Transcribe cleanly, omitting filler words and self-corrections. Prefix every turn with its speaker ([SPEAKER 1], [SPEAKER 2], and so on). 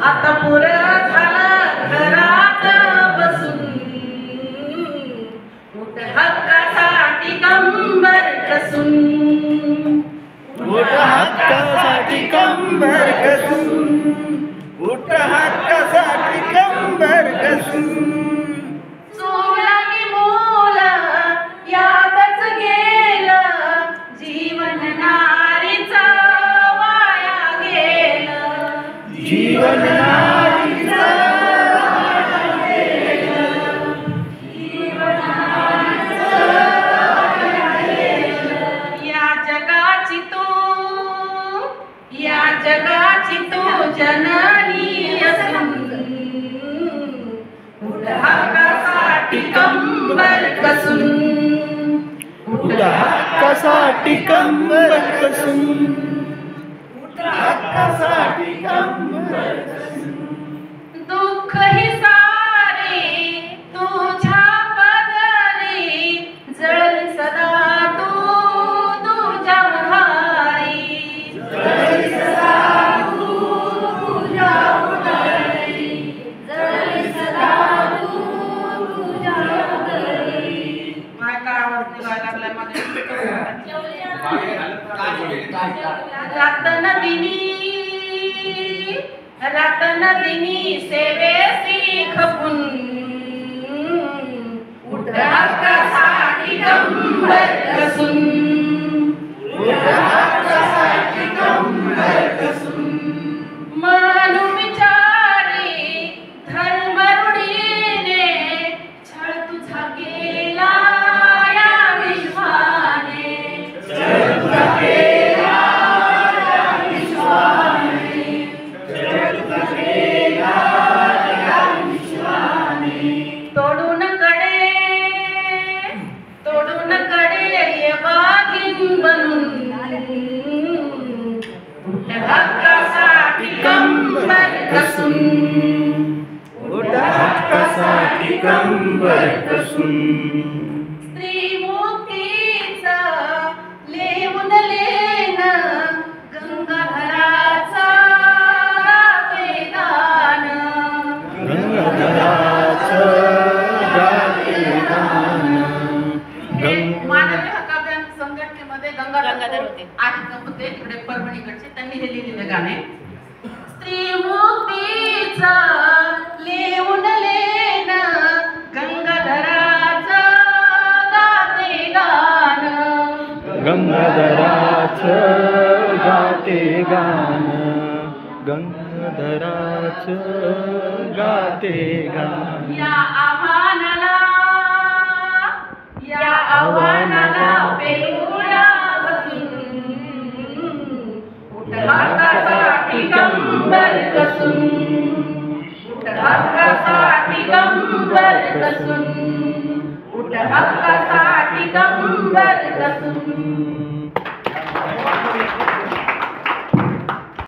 [SPEAKER 1] आता पुरं झालं घरात बसून, उठ हक्कासाठी कंबर कसून,
[SPEAKER 2] उठ हक्कासाठी कंबर कसून, उठ हक्कासाठी कंबर कसून.
[SPEAKER 1] चूल आणि मूल यातच गेलं, जीवन नारीचं वाया गेलं,
[SPEAKER 2] जीवन नारीचं
[SPEAKER 1] वाया गेलं, जीवन नारीचं वाया गेलं. या जगाची तू जननी असून, उठ हक्कासाठी कंबर कसून,
[SPEAKER 2] उठ हक्कासाठी कंबर कसून, उठ हक्कासाठी कंबर कसून.
[SPEAKER 1] दुःख ही सारे तुझ्या पदरी, जळ सदा तू तुझ्या उधारी, जळ सदा तू तुझ्या उधारी, जळ सदा तू तुझ्या उधारी. काय का आवाज निघायला लागलाय मध्ये? रात नदिनी सेवेसी खपून, उठ हक्कासाठी कंबर कसून, उठ हक्कासाठी कंबर कसून. मन विचारी धर्म रूढीने, छळ तुझा गेला या विश्वाने, छळ तुझा गेला या विश्वाने, छळ तुझा गेला या विश्वाने. तोडून कडे ये वाघीण बनून, उठ हक्कासाठी कंबर कसून,
[SPEAKER 2] उठ हक्कासाठी कंबर कसून.
[SPEAKER 1] स्त्री मुक्तीचं लिहून लेणं, गंगाधराचं गाते गाणं,
[SPEAKER 2] गंगाधराचं गाते गाणं.
[SPEAKER 1] मानवी हक्क अभियान संघटनेमध्ये गंगाधर होते तिकडे परभणीकडचे, त्यांनी हे लिहिलेलं गाणे. स्त्री मुक्तीचं लिहून लेणं, गंगाधराचं गाते गाणं,
[SPEAKER 2] गंगाधराचं गाते गाणं, गंगाधराचं गाते गाणं.
[SPEAKER 1] या आव्हानाला पेलूया बसून, उठ हक्कासाठी कंबर कसून, उठ हक्कासाठी कंबर कसून, उठ हक्कासाठी कंबर कसून.